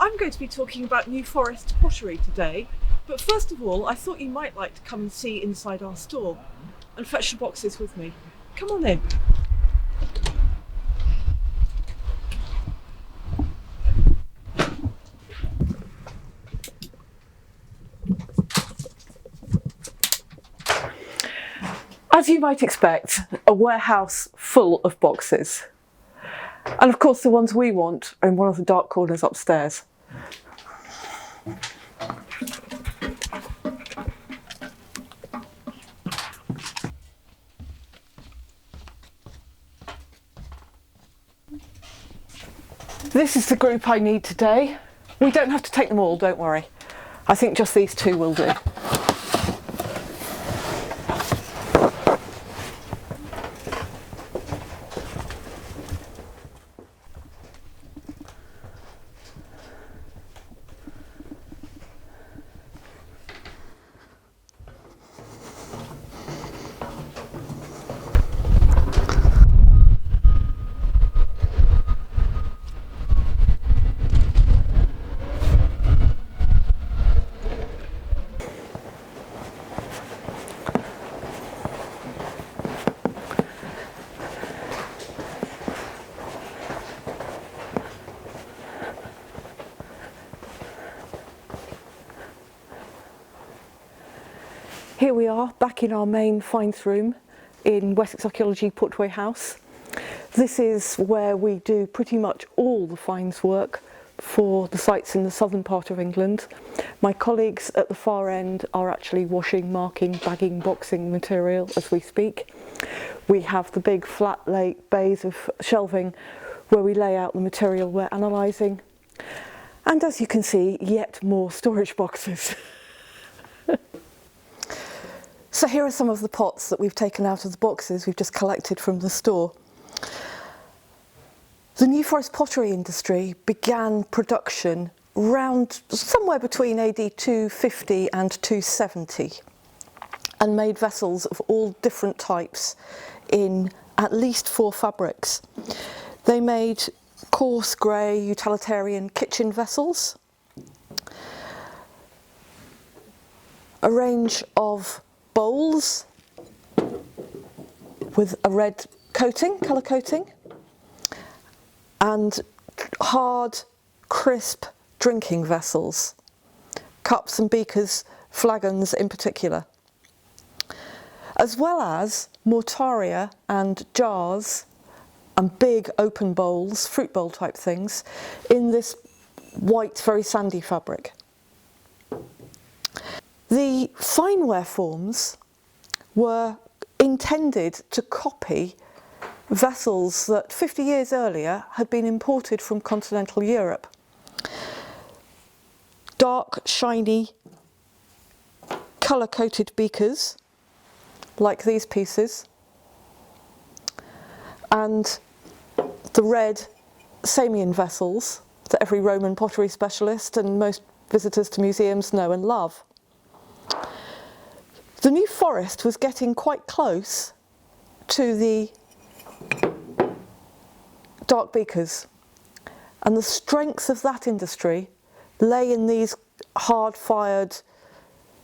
I'm going to be talking about New Forest pottery today, but first of all I thought you might like to come and see inside our store and fetch the boxes with me. Come on in. As you might expect, a warehouse full of boxes. And of course the ones we want are in one of the dark corners upstairs. This is the group I need today. We don't have to take them all, don't worry. I think just these two will do. Here we are, back in our main finds room in Wessex Archaeology Portway House. This is where we do pretty much all the finds work for the sites in the southern part of England. My colleagues at the far end are actually washing, marking, bagging, boxing material as we speak. We have the big flat bays of shelving where we lay out the material we're analysing. And as you can see, yet more storage boxes. So here are some of the pots that we've taken out of the boxes we've just collected from the store. The New Forest pottery industry began production around somewhere between AD 250 and 270 and made vessels of all different types in at least 4 fabrics. They made coarse grey utilitarian kitchen vessels, a range of bowls with a red coating, colour coating, and hard, crisp drinking vessels, cups and beakers, flagons in particular, as well as mortaria and jars and big open bowls, fruit bowl type things, in this white, very sandy fabric. The fineware forms were intended to copy vessels that 50 years earlier had been imported from continental Europe. Dark, shiny, colour-coated beakers, like these pieces, and the red Samian vessels that every Roman pottery specialist and most visitors to museums know and love. The New Forest was getting quite close to the dark beakers, and the strength of that industry lay in these hard-fired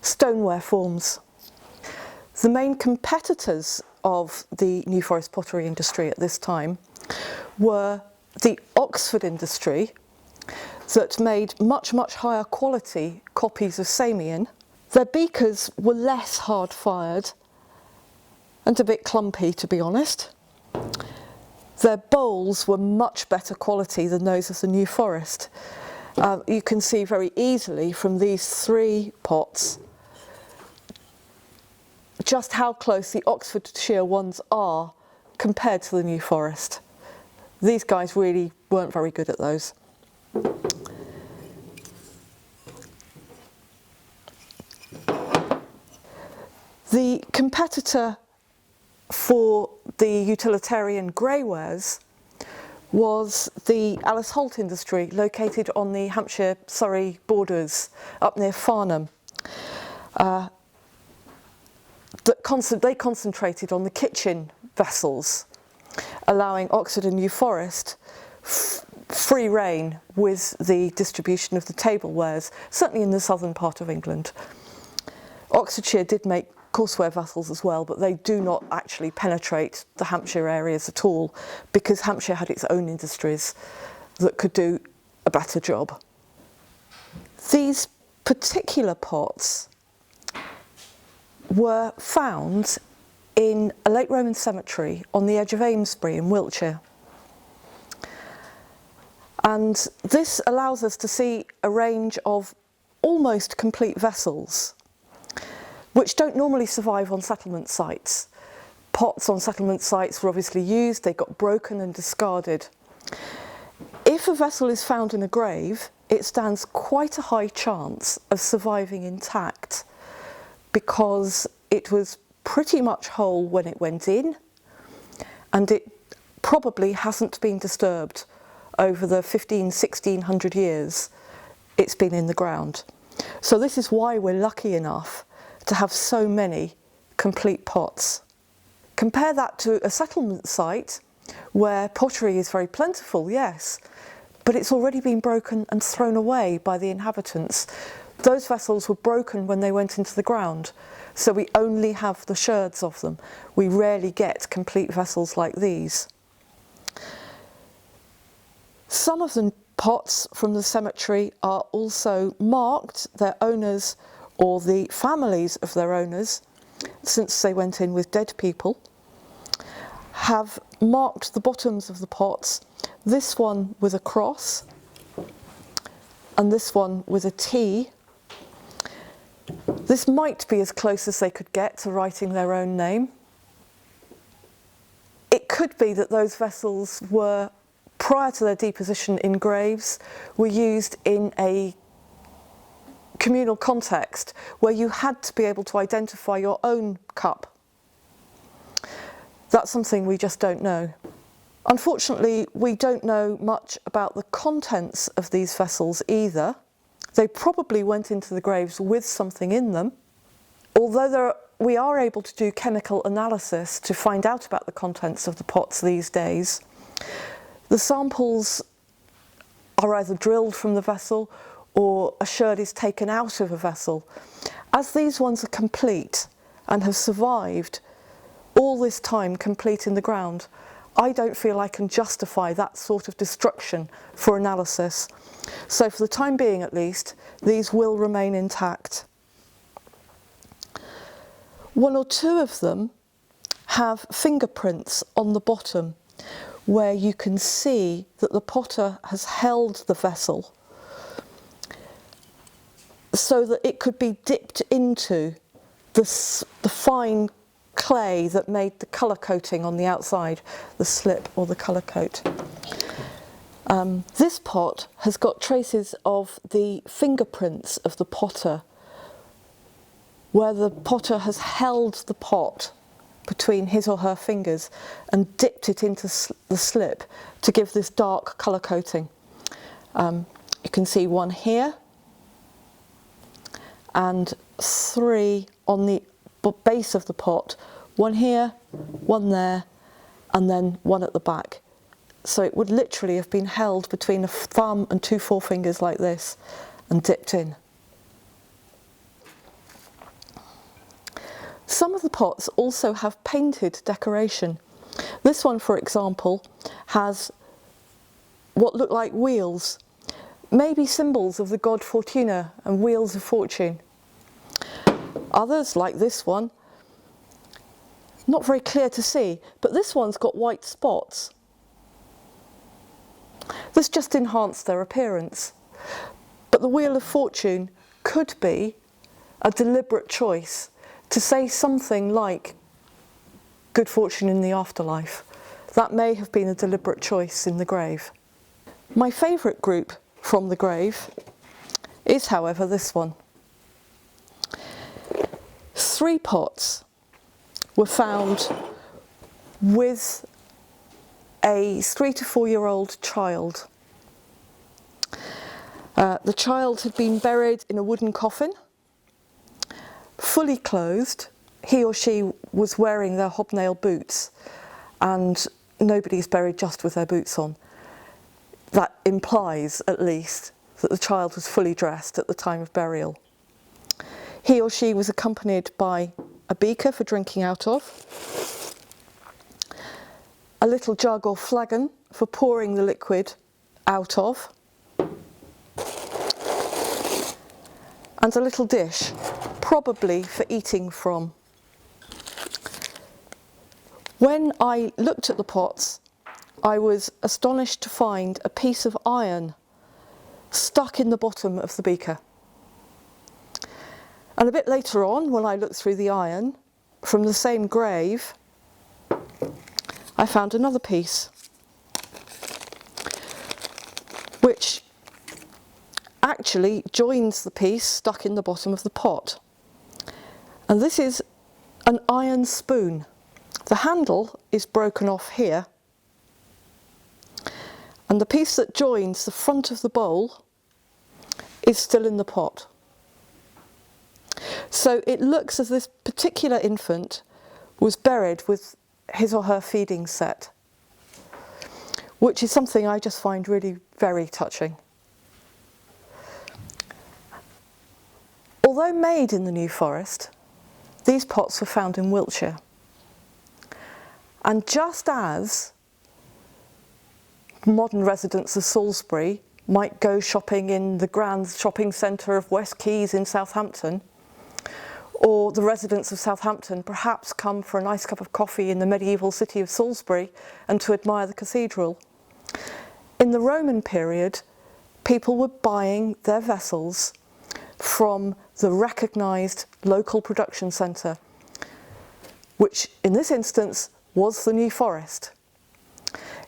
stoneware forms. The main competitors of the New Forest pottery industry at this time were the Oxford industry that made much higher quality copies of Samian. Their beakers were less hard-fired and a bit clumpy, to be honest. Their bowls were much better quality than those of the New Forest. You can see very easily from these 3 pots just how close the Oxfordshire ones are compared to the New Forest. These guys really weren't very good at those. The competitor for the utilitarian greywares was the Alice Holt industry, located on the Hampshire-Surrey borders up near Farnham. They concentrated on the kitchen vessels, allowing Oxford and New Forest free rein with the distribution of the tablewares, certainly in the southern part of England. Oxfordshire did make courseware vessels as well, but they do not actually penetrate the Hampshire areas at all, because Hampshire had its own industries that could do a better job. These particular pots were found in a late Roman cemetery on the edge of Amesbury in Wiltshire. And this allows us to see a range of almost complete vessels, which don't normally survive on settlement sites. Pots on settlement sites were obviously used, they got broken and discarded. If a vessel is found in a grave, it stands quite a high chance of surviving intact, because it was pretty much whole when it went in, and it probably hasn't been disturbed over the 1600 years it's been in the ground. So this is why we're lucky enough to have so many complete pots. Compare that to a settlement site where pottery is very plentiful, yes, but it's already been broken and thrown away by the inhabitants. Those vessels were broken when they went into the ground, so we only have the sherds of them. We rarely get complete vessels like these. Some of the pots from the cemetery are also marked, their owners or the families of their owners, since they went in with dead people, have marked the bottoms of the pots, this one with a cross and this one with a T. This might be as close as they could get to writing their own name. It could be that those vessels were, prior to their deposition in graves, were used in a communal context where you had to be able to identify your own cup. That's something we just don't know. Unfortunately, we don't know much about the contents of these vessels either. They probably went into the graves with something in them. Although we are able to do chemical analysis to find out about the contents of the pots these days, the samples are either drilled from the vessel or a sherd is taken out of a vessel. As these ones are complete and have survived all this time complete in the ground, I don't feel I can justify that sort of destruction for analysis. So for the time being at least, these will remain intact. One or two of them have fingerprints on the bottom where you can see that the potter has held the vessel so that it could be dipped into the fine clay that made the colour coating on the outside, the slip or the colour coat. This pot has got traces of the fingerprints of the potter, where the potter has held the pot between his or her fingers and dipped it into the slip to give this dark colour coating. You can see one here and three on the base of the pot, one here, one there, and then one at the back. So it would literally have been held between a thumb and two forefingers like this and dipped in. Some of the pots also have painted decoration. This one, for example, has what look like wheels, maybe symbols of the god Fortuna and wheels of fortune. Others, like this one, not very clear to see, but this one's got white spots. This just enhanced their appearance. But the Wheel of Fortune could be a deliberate choice to say something like good fortune in the afterlife. That may have been a deliberate choice in the grave. My favourite group from the grave is, however, this one. 3 pots were found with a 3 to 4 year old child. The child had been buried in a wooden coffin, fully clothed. He or she was wearing their hobnail boots, and nobody's buried just with their boots on. that implies, at least, that the child was fully dressed at the time of burial. He or she was accompanied by a beaker for drinking out of, a little jug or flagon for pouring the liquid out of, and a little dish, probably for eating from. When I looked at the pots, I was astonished to find a piece of iron stuck in the bottom of the beaker. And a bit later on, when I looked through the iron, from the same grave, I found another piece, which actually joins the piece stuck in the bottom of the pot. And this is an iron spoon. The handle is broken off here, and the piece that joins the front of the bowl is still in the pot. So it looks as this particular infant was buried with his or her feeding set, which is something I just find really very touching. Although made in the New Forest, these pots were found in Wiltshire. And just as modern residents of Salisbury might go shopping in the grand shopping centre of West Quays in Southampton, or the residents of Southampton perhaps come for a nice cup of coffee in the medieval city of Salisbury and to admire the cathedral, in the Roman period, people were buying their vessels from the recognised local production centre, which in this instance was the New Forest.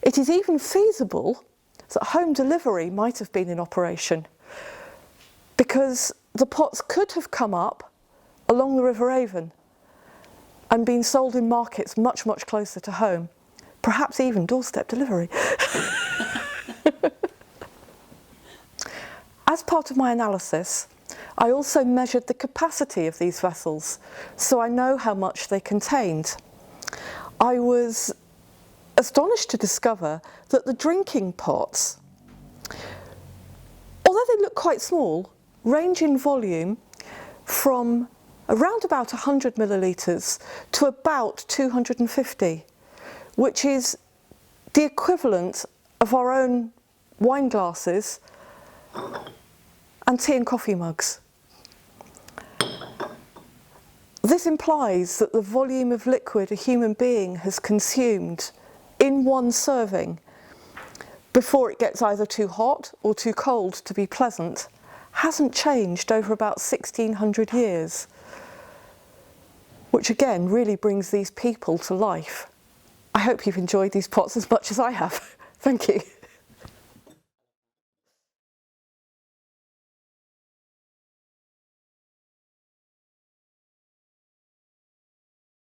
It is even feasible that home delivery might have been in operation, because the pots could have come up along the River Avon and been sold in markets much, much closer to home, perhaps even doorstep delivery. As part of my analysis, I also measured the capacity of these vessels, so I know how much they contained. I was astonished to discover that the drinking pots, although they look quite small, range in volume from around about 100 millilitres to about 250, which is the equivalent of our own wine glasses and tea and coffee mugs. This implies that the volume of liquid a human being has consumed in one serving before it gets either too hot or too cold to be pleasant hasn't changed over about 1600 years, which again really brings these people to life. I hope you've enjoyed these pots as much as I have. Thank you.